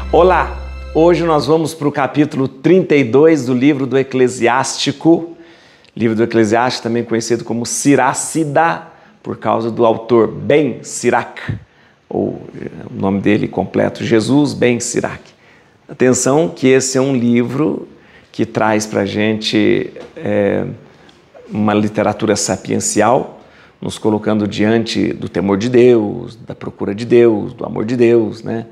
Olá! Hoje nós vamos para o capítulo 32 do livro do Eclesiástico. Livro do Eclesiástico, também conhecido como Siracida, por causa do autor Ben Sirac, ou o nome dele completo, Jesus Ben Sirac. Atenção que esse é um livro que traz para a gente uma literatura sapiencial, nos colocando diante do temor de Deus, da procura de Deus, do amor de Deus, né?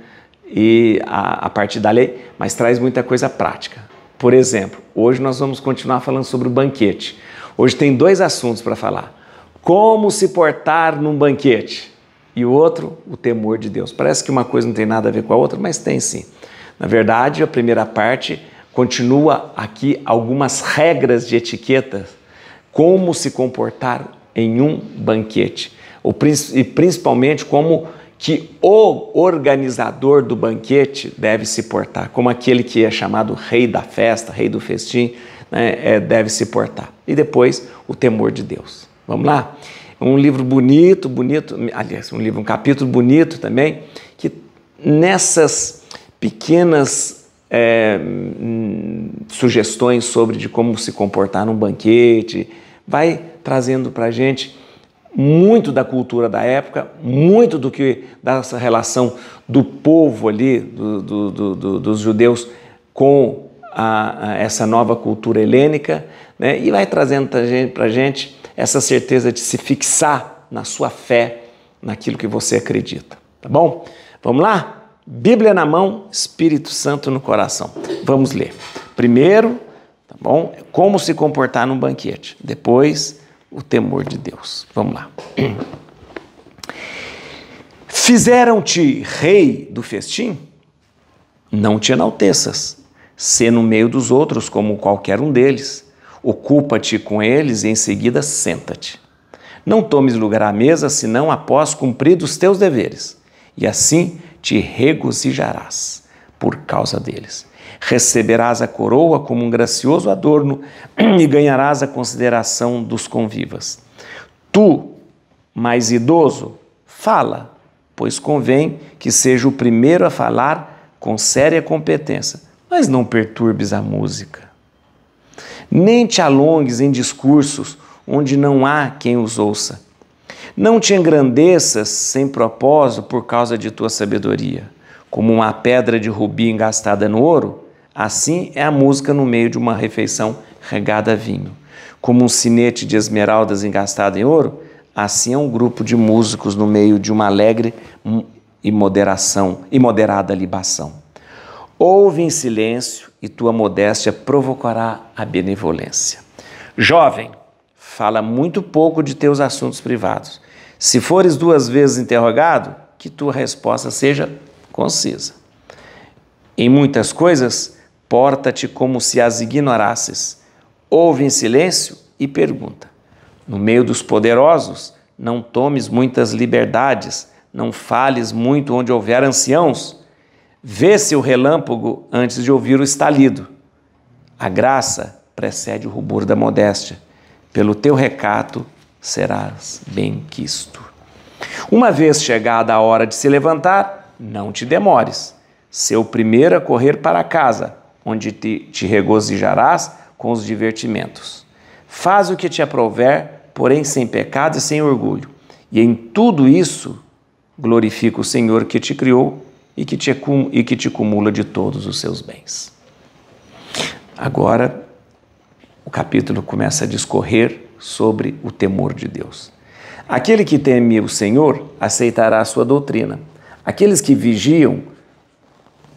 E a partir da lei, mas traz muita coisa prática. Por exemplo, hoje nós vamos continuar falando sobre o banquete. Hoje tem dois assuntos para falar. Como se portar num banquete e o outro, o temor de Deus. Parece que uma coisa não tem nada a ver com a outra, mas tem sim. Na verdade, a primeira parte continua aqui algumas regras de etiqueta, como se comportar em um banquete, e principalmente como que o organizador do banquete deve se portar, como aquele que é chamado rei da festa, rei do festim, né, deve se portar. E depois, o temor de Deus. Vamos lá? Um livro bonito, aliás, um capítulo bonito também, que nessas pequenas sugestões sobre de como se comportar num banquete, vai trazendo para a gente muito da cultura da época, muito do que dessa relação do povo ali, dos judeus com essa nova cultura helênica, né? E vai trazendo para a gente essa certeza de se fixar na sua fé, naquilo que você acredita, tá bom? Vamos lá? Bíblia na mão, Espírito Santo no coração. Vamos ler. Primeiro, tá bom? Como se comportar num banquete. Depois, o temor de Deus. Vamos lá. Fizeram-te rei do festim? Não te enalteças. Sê no meio dos outros como qualquer um deles. Ocupa-te com eles e em seguida senta-te. Não tomes lugar à mesa senão após cumpridos os teus deveres. E assim te regozijarás por causa deles. Receberás a coroa como um gracioso adorno e ganharás a consideração dos convivas. Tu, mais idoso, fala, pois convém que seja o primeiro a falar com séria competência, mas não perturbes a música. Nem te alongues em discursos onde não há quem os ouça. Não te engrandeças sem propósito por causa de tua sabedoria. Como uma pedra de rubi engastada no ouro, assim é a música no meio de uma refeição regada a vinho. Como um sinete de esmeraldas engastado em ouro, assim é um grupo de músicos no meio de uma alegre e moderada libação. Ouve em silêncio e tua modéstia provocará a benevolência. Jovem, fala muito pouco de teus assuntos privados. Se fores 2 vezes interrogado, que tua resposta seja concisa. Em muitas coisas, porta-te como se as ignorasses. Ouve em silêncio e pergunta. No meio dos poderosos, não tomes muitas liberdades, não fales muito onde houver anciãos. Vê-se o relâmpago antes de ouvir o estalido. A graça precede o rubor da modéstia. Pelo teu recato serás bem-quisto. Uma vez chegada a hora de se levantar, não te demores. Sê o primeiro a correr para casa, onde te regozijarás com os divertimentos. Faz o que te aprouver, porém sem pecado e sem orgulho. E em tudo isso, glorifica o Senhor que te criou e que te cumula de todos os seus bens. Agora, o capítulo começa a discorrer sobre o temor de Deus. Aquele que teme o Senhor aceitará a sua doutrina. Aqueles que vigiam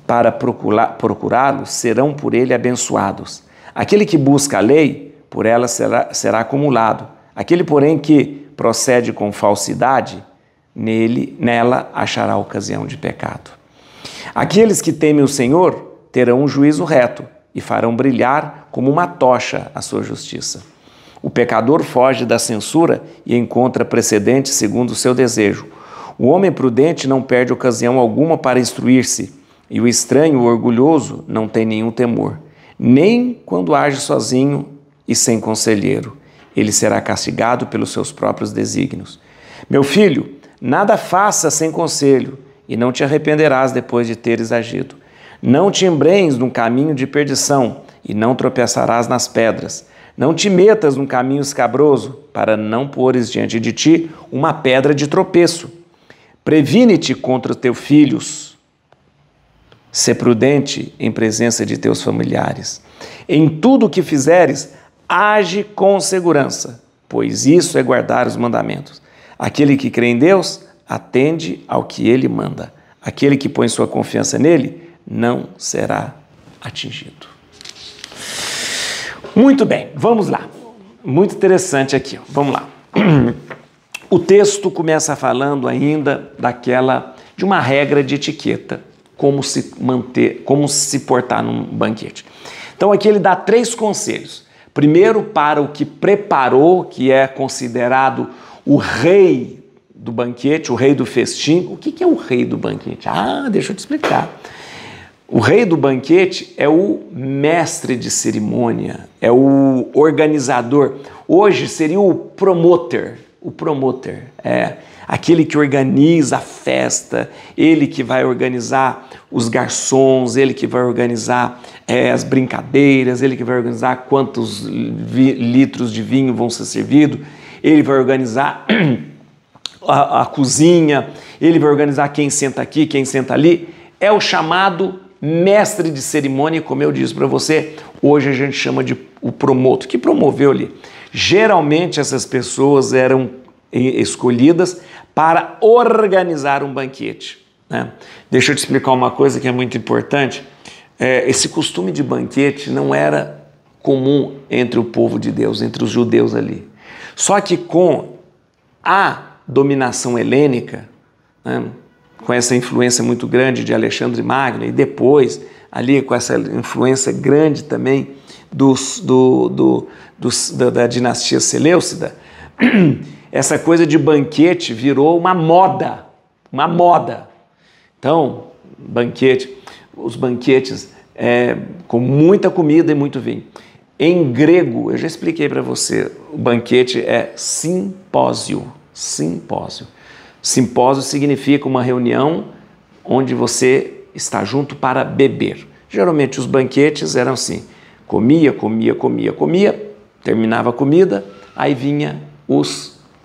para procurá-lo serão por ele abençoados. Aquele que busca a lei, por ela será acumulado. Aquele, porém, que procede com falsidade, nela achará ocasião de pecado. Aqueles que temem o Senhor terão um juízo reto e farão brilhar como uma tocha a sua justiça. O pecador foge da censura e encontra precedente segundo o seu desejo. O homem prudente não perde ocasião alguma para instruir-se, e o estranho, o orgulhoso, não tem nenhum temor, nem quando age sozinho e sem conselheiro. Ele será castigado pelos seus próprios desígnios. Meu filho, nada faça sem conselho, e não te arrependerás depois de teres agido. Não te embrenhes no caminho de perdição, e não tropeçarás nas pedras. Não te metas num caminho escabroso, para não pôres diante de ti uma pedra de tropeço. Previne-te contra os teus filhos. Sê prudente em presença de teus familiares. Em tudo o que fizeres, age com segurança, pois isso é guardar os mandamentos. Aquele que crê em Deus, atende ao que Ele manda. Aquele que põe sua confiança nele, não será atingido. Muito bem, vamos lá. Muito interessante aqui, vamos lá. O texto começa falando ainda de uma regra de etiqueta, como se portar num banquete. Então aqui ele dá 3 conselhos. Primeiro, para o que preparou, que é considerado o rei do banquete, o rei do festim. O que é o rei do banquete? Deixa eu te explicar. O rei do banquete é o mestre de cerimônia, é o organizador. Hoje seria o promoter. O promoter é aquele que organiza a festa, ele que vai organizar os garçons, ele que vai organizar as brincadeiras, ele que vai organizar quantos litros de vinho vão ser servidos, ele vai organizar a cozinha, ele vai organizar quem senta aqui, quem senta ali. É o chamado mestre de cerimônia, como eu disse para você, hoje a gente chama de o promotor, que promoveu ali. Geralmente essas pessoas eram escolhidas para organizar um banquete, né? Deixa eu te explicar uma coisa que é muito importante. Esse costume de banquete não era comum entre o povo de Deus, entre os judeus ali. Só que com a dominação helênica, né, com essa influência muito grande de Alexandre Magno e depois ali com essa influência grande também da dinastia Seleucida, essa coisa de banquete virou uma moda, uma moda. Então, os banquetes com muita comida e muito vinho. Em grego, eu já expliquei para você, o banquete é simpósio. Simpósio. Simpósio significa uma reunião onde você está junto para beber. Geralmente os banquetes eram assim, comia, terminava a comida, aí vinha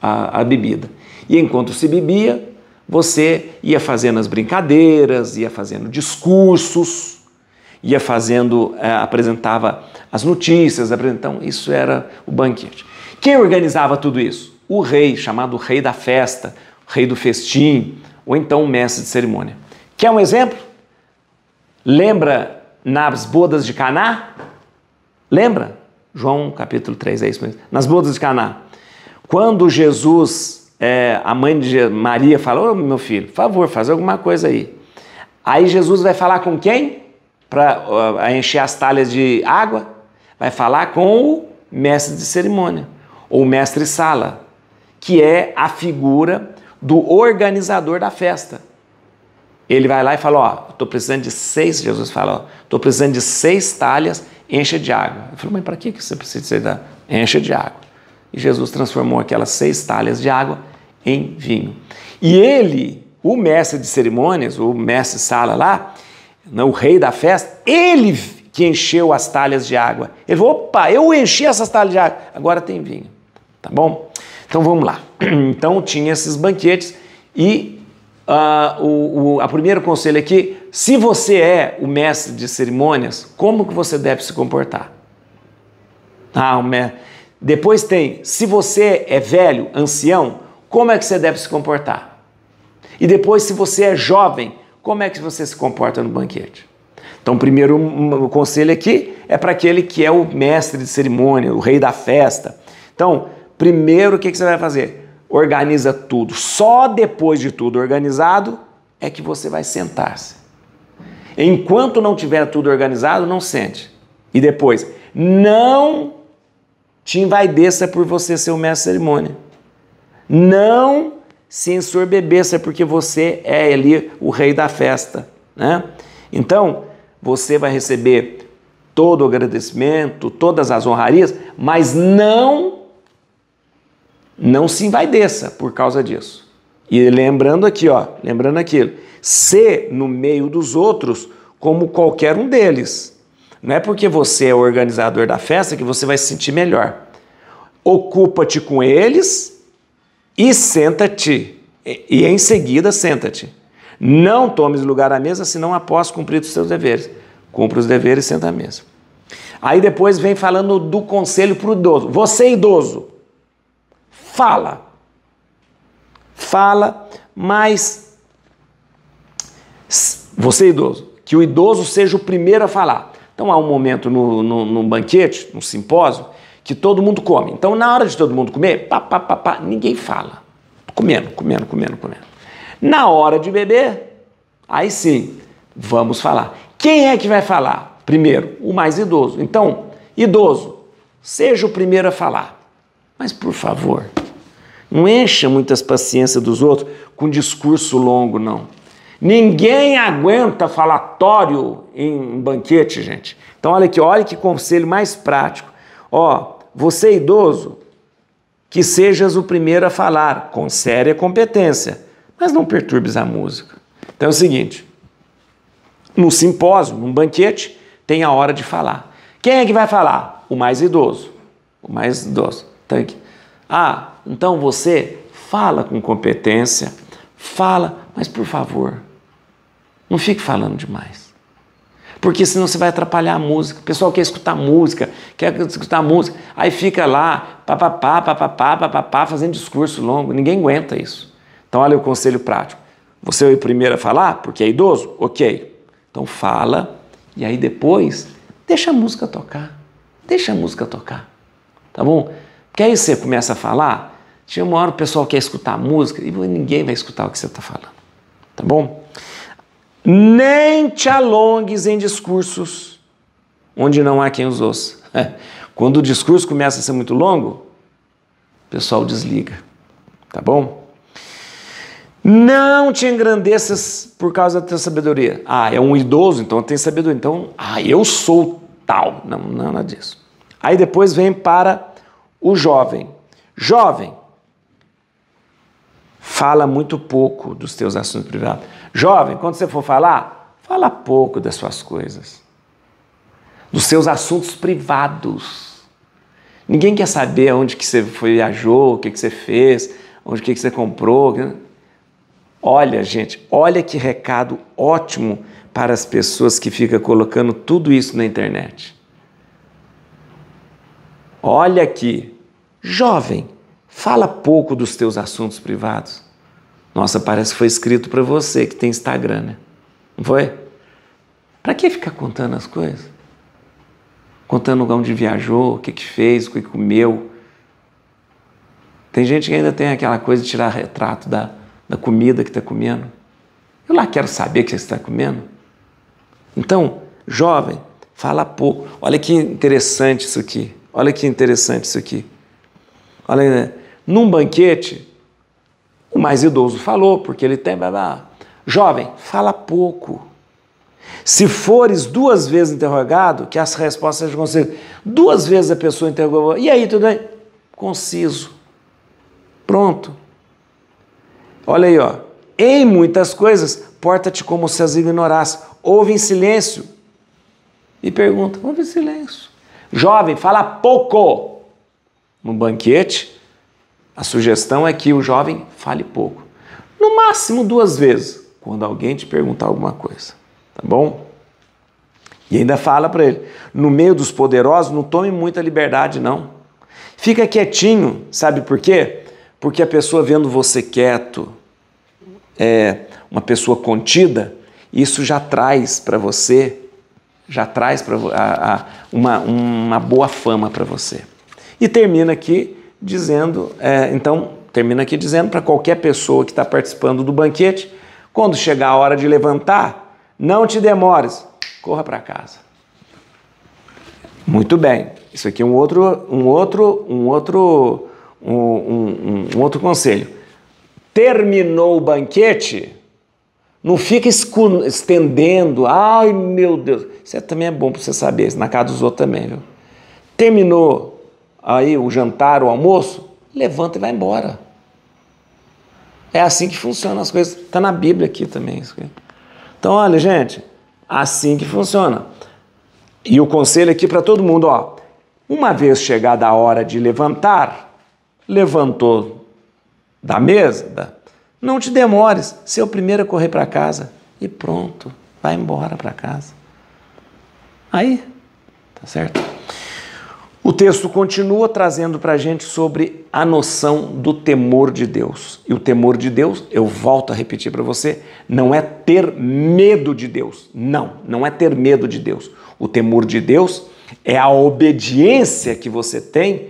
a bebida. E enquanto se bebia, você ia fazendo as brincadeiras, ia fazendo discursos, apresentava as notícias, então isso era o banquete. Quem organizava tudo isso? O rei, chamado rei da festa, rei do festim, ou então o mestre de cerimônia. Quer um exemplo? Lembra nas bodas de Caná? Lembra? João capítulo 3, é isso mesmo. Nas bodas de Caná. Quando Jesus, a mãe de Maria fala, meu filho, por favor, faz alguma coisa aí. Aí Jesus vai falar com quem? Para encher as talhas de água? Vai falar com o mestre de cerimônia, ou mestre-sala, que é a figura do organizador da festa. Ele vai lá e fala, estou precisando de 6, Jesus fala, estou precisando de 6 talhas, encha de água. Eu falo, mas para que você precisa de encha de água? E Jesus transformou aquelas 6 talhas de água em vinho. E ele, o mestre de cerimônias, o mestre-sala lá, o rei da festa, ele que encheu as talhas de água. Ele falou, opa, eu enchi essas talhas de água, agora tem vinho. Tá bom? Então vamos lá. Então tinha esses banquetes e a primeiro conselho aqui, se você é o mestre de cerimônias, como que você deve se comportar? Depois tem, se você é velho, ancião, como é que você deve se comportar? E depois, se você é jovem, como é que você se comporta no banquete? Então, primeiro o conselho aqui é para aquele que é o mestre de cerimônia, o rei da festa. Então, primeiro o que você vai fazer? Organiza tudo. Só depois de tudo organizado é que você vai sentar-se. Enquanto não tiver tudo organizado, não sente. E depois, não te envaideça por você ser o mestre de cerimônia. Não se ensorbebeça porque você é ali o rei da festa, né? Então, você vai receber todo o agradecimento, todas as honrarias, mas não se envaideça por causa disso. E lembrando aqui, lembrando aquilo, se no meio dos outros como qualquer um deles. Não é porque você é o organizador da festa que você vai se sentir melhor. Ocupa-te com eles e senta-te. E em seguida senta-te. Não tomes lugar à mesa, senão após cumprir os seus deveres. Cumpre os deveres e senta à mesa. Aí depois vem falando do conselho para o idoso. Você, idoso, fala. Fala, mas você, idoso, que o idoso seja o primeiro a falar. Então há um momento no banquete, no simpósio, que todo mundo come. Então na hora de todo mundo comer, ninguém fala. Comendo. Na hora de beber, aí sim, vamos falar. Quem é que vai falar? Primeiro, o mais idoso. Então, idoso, seja o primeiro a falar. Mas, por favor, não encha muitas paciências dos outros com discurso longo, não. Ninguém aguenta falatório em banquete, gente. Então, olha aqui, olha que conselho mais prático. Ó, você idoso, que sejas o primeiro a falar, com séria competência, mas não perturbes a música. Então é o seguinte, no simpósio, num banquete, tem a hora de falar. Quem é que vai falar? O mais idoso. O mais idoso. Então, aqui. Então você fala com competência, fala, mas por favor, não fique falando demais. Porque senão você vai atrapalhar a música. O pessoal quer escutar música, aí fica lá, papapá, fazendo discurso longo. Ninguém aguenta isso. Então, olha o conselho prático. Você é o primeiro a falar, porque é idoso? Ok. Então, fala, e aí depois, deixa a música tocar. Tá bom? Porque aí você começa a falar, chega uma hora o pessoal quer escutar a música, e ninguém vai escutar o que você está falando. Tá bom? Nem te alongues em discursos onde não há quem os ouça. Quando o discurso começa a ser muito longo, o pessoal desliga, tá bom? Não te engrandeças por causa da tua sabedoria. É um idoso, então tem sabedoria. Então, eu sou tal. Não, nada disso. Aí depois vem para o jovem. Jovem, fala muito pouco dos teus assuntos privados. Jovem, quando você for falar, fala pouco das suas coisas, dos seus assuntos privados. Ninguém quer saber onde que você viajou, o que você fez, o que você comprou. Olha, gente, olha que recado ótimo para as pessoas que ficam colocando tudo isso na internet. Olha aqui, jovem, fala pouco dos teus assuntos privados. Nossa, parece que foi escrito para você que tem Instagram, né? Não foi? Para que ficar contando as coisas? Contando onde viajou, o que fez, o que comeu. Tem gente que ainda tem aquela coisa de tirar retrato da comida que está comendo. Eu lá quero saber o que você está comendo. Então, jovem, fala pouco. Olha que interessante isso aqui. Olha, num banquete, o mais idoso falou, porque ele tem... Jovem, fala pouco. Se fores 2 vezes interrogado, que as respostas sejam concisas. 2 vezes a pessoa interrogou, e aí, tudo bem? Conciso. Pronto. Olha aí, ó. Em muitas coisas, porta-te como se as ignorasse. Ouve em silêncio. E pergunta, ouve em silêncio. Jovem, fala pouco. No banquete, a sugestão é que o jovem fale pouco. No máximo 2 vezes, quando alguém te perguntar alguma coisa. Tá bom? E ainda fala para ele, no meio dos poderosos, não tome muita liberdade, não. Fica quietinho, sabe por quê? Porque a pessoa vendo você quieto, uma pessoa contida, isso já traz para você, uma boa fama para você. E termina aqui dizendo, para qualquer pessoa que está participando do banquete, quando chegar a hora de levantar, não te demores, corra para casa. Muito bem, isso aqui é um outro conselho. Terminou o banquete, não fica estendendo, ai meu Deus, isso também é bom para você saber, isso na casa dos outros também, viu? Terminou aí o jantar, o almoço, levanta e vai embora. É assim que funcionam as coisas, está na Bíblia aqui também. Isso aqui. Então, olha, gente, assim que funciona. E o conselho aqui para todo mundo, ó, uma vez chegada a hora de levantar, levantou da mesa, não te demores, ser o primeiro a correr para casa e pronto, vai embora para casa. Aí, tá certo? O texto continua trazendo para a gente sobre a noção do temor de Deus. E o temor de Deus, eu volto a repetir para você, não é ter medo de Deus. Não é ter medo de Deus. O temor de Deus é a obediência que você tem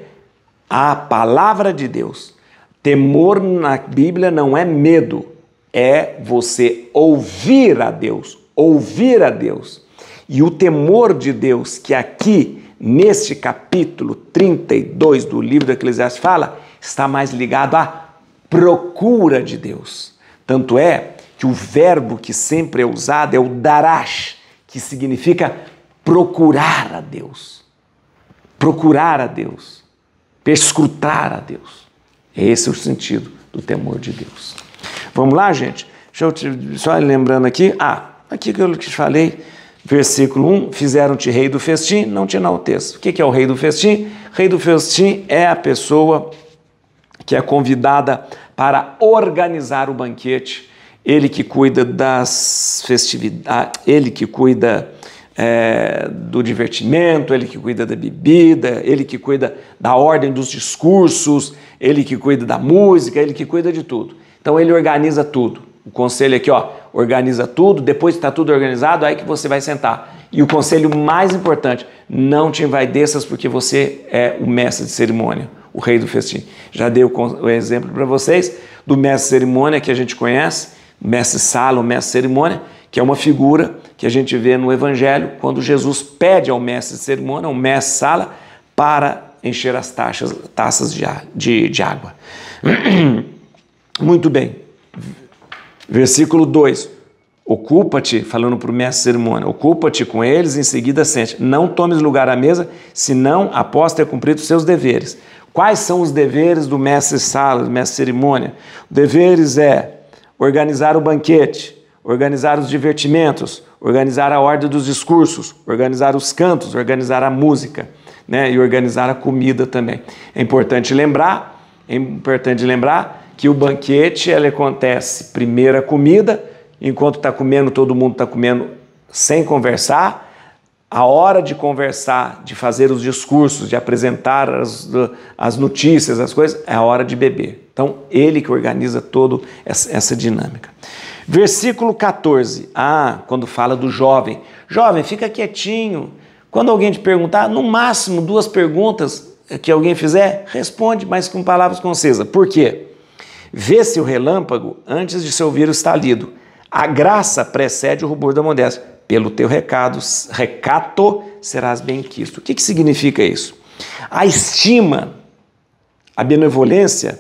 à palavra de Deus. Temor na Bíblia não é medo, é você ouvir a Deus, ouvir a Deus. E o temor de Deus que aqui neste capítulo 32 do livro do Eclesiastes fala, está mais ligado à procura de Deus. Tanto é que o verbo que sempre é usado é o darash, que significa procurar a Deus. Procurar a Deus. Perscrutar a Deus. Esse é o sentido do temor de Deus. Vamos lá, gente? Só lembrando aqui, aqui que eu te falei, versículo 1, fizeram-te rei do festim, não te enalteço. O que é o rei do festim? Rei do festim é a pessoa que é convidada para organizar o banquete, ele que cuida das festividades, ele que cuida do divertimento, ele que cuida da bebida, ele que cuida da ordem dos discursos, ele que cuida da música, ele que cuida de tudo. Então ele organiza tudo. O conselho aqui, organiza tudo, depois que está tudo organizado, aí que você vai sentar. E o conselho mais importante, não te envaideças porque você é o mestre de cerimônia, o rei do festim. Já dei o exemplo para vocês do mestre de cerimônia que a gente conhece, o mestre Sala, o mestre de cerimônia, que é uma figura que a gente vê no Evangelho, quando Jesus pede ao mestre de cerimônia, ao mestre Sala, para encher as taças de água. Muito bem. Versículo 2, ocupa-te, falando para o mestre de cerimônia, ocupa-te com eles, em seguida sente, não tomes lugar à mesa, senão após ter cumprido os seus deveres. Quais são os deveres do mestre sala, do mestre de cerimônia? O deveres é organizar o banquete, organizar os divertimentos, organizar a ordem dos discursos, organizar os cantos, organizar a música, né? E organizar a comida também. É importante lembrar que o banquete ele acontece primeiro a comida, enquanto está comendo, todo mundo está comendo sem conversar. A hora de conversar, de fazer os discursos, de apresentar as notícias, as coisas, é a hora de beber. Então, ele que organiza toda essa dinâmica. Versículo 14, quando fala do jovem. Jovem, fica quietinho. Quando alguém te perguntar, no máximo 2 perguntas que alguém fizer, responde, mas com palavras concisas. Por quê? Vê-se o relâmpago antes de se ouvir o estalido. A graça precede o rubor da modéstia. Pelo teu recato serás bem-quisto. O que significa isso? A estima, a benevolência,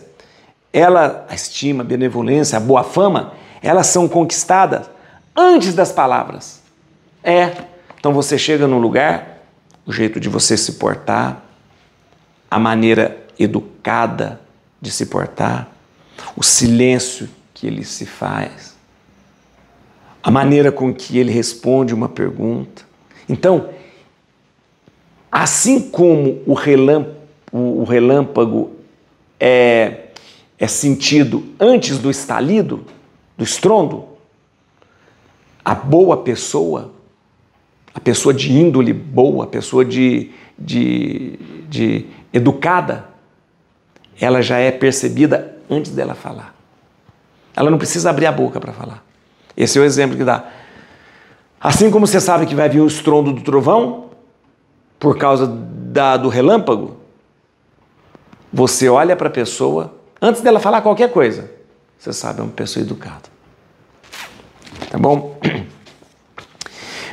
a benevolência, a boa fama, elas são conquistadas antes das palavras. Então você chega num lugar, o jeito de você se portar, a maneira educada de se portar, o silêncio que ele se faz, a maneira com que ele responde uma pergunta. Então, assim como o relâmpago é sentido antes do estalido, do estrondo, a boa pessoa, a pessoa de índole boa, a pessoa de educada, ela já é percebida antes dela falar. Ela não precisa abrir a boca para falar. Esse é o exemplo que dá. Assim como você sabe que vai vir o estrondo do trovão, por causa do relâmpago, você olha para a pessoa, antes dela falar qualquer coisa, você sabe, é uma pessoa educada. Tá bom?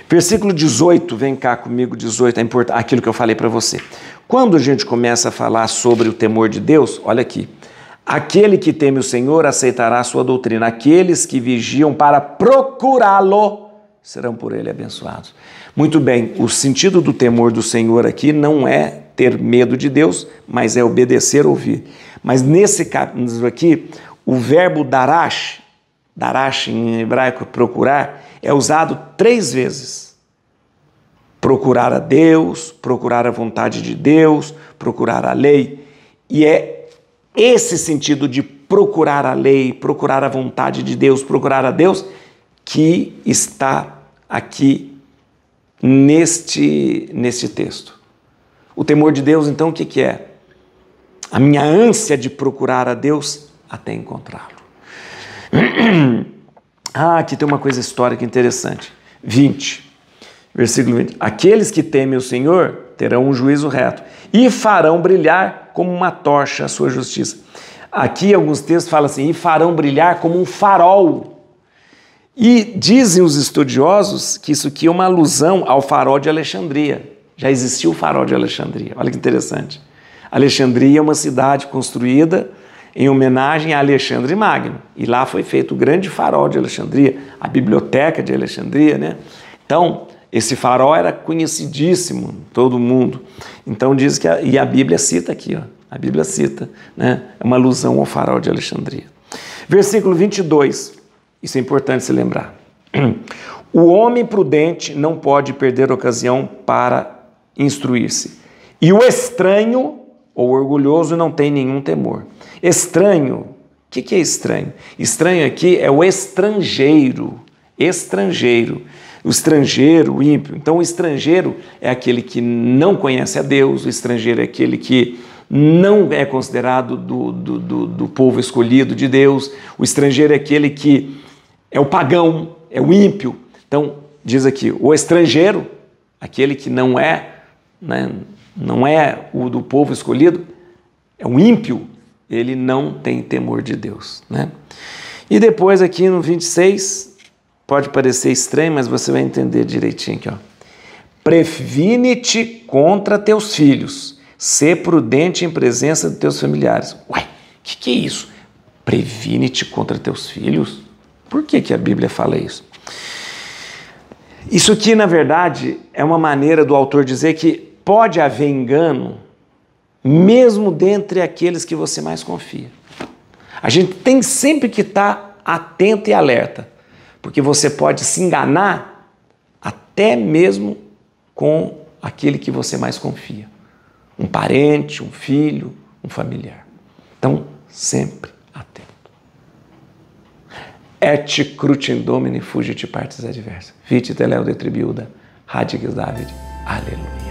Versículo 18, vem cá comigo, 18, é importante, aquilo que eu falei para você. Quando a gente começa a falar sobre o temor de Deus, olha aqui, aquele que teme o Senhor aceitará a sua doutrina, aqueles que vigiam para procurá-lo serão por ele abençoados. Muito bem, o sentido do temor do Senhor aqui não é ter medo de Deus, mas é obedecer, ouvir. Mas nesse caso aqui, o verbo darash, darash em hebraico, procurar, é usado 3 vezes. Procurar a Deus, procurar a vontade de Deus, procurar a lei. E é esse sentido de procurar a lei, procurar a vontade de Deus, procurar a Deus, que está aqui neste texto. O temor de Deus, então, o que é? A minha ânsia de procurar a Deus até encontrá-lo. Aqui tem uma coisa histórica interessante. 20, versículo 20. Aqueles que temem o Senhor terão um juízo reto e farão brilhar como uma tocha a sua justiça. Aqui alguns textos falam assim, e farão brilhar como um farol. E dizem os estudiosos que isso aqui é uma alusão ao farol de Alexandria. Já existiu o farol de Alexandria. Olha que interessante. Alexandria é uma cidade construída em homenagem a Alexandre Magno. E lá foi feito o grande farol de Alexandria, a biblioteca de Alexandria, né? Então, esse farol era conhecidíssimo, todo mundo. Então diz que, e a Bíblia cita aqui, ó, a Bíblia cita, né? É uma alusão ao farol de Alexandria. Versículo 22, isso é importante se lembrar. O homem prudente não pode perder ocasião para instruir-se. E o estranho ou orgulhoso não tem nenhum temor. Estranho, o que é estranho? Estranho aqui é o estrangeiro. Estrangeiro. O estrangeiro, o ímpio. Então, o estrangeiro é aquele que não conhece a Deus, o estrangeiro é aquele que não é considerado do povo escolhido de Deus, o estrangeiro é aquele que é o pagão, é o ímpio. Então, diz aqui, o estrangeiro, aquele que não é, né, não é o do povo escolhido, é um ímpio, ele não tem temor de Deus, né? E depois aqui no 26, pode parecer estranho, mas você vai entender direitinho aqui, ó. Previne-te contra teus filhos, sê prudente em presença de teus familiares. Ué, o que é isso? Previne-te contra teus filhos? Por que a Bíblia fala isso? Isso aqui, na verdade, é uma maneira do autor dizer que pode haver engano mesmo dentre aqueles que você mais confia. A gente tem sempre que estar atento e alerta, porque você pode se enganar até mesmo com aquele que você mais confia. Um parente, um filho, um familiar. Então, sempre atento. Et crutim Domini fugit partes adversa. Vite teleo de tribiuda, radiges David. Aleluia.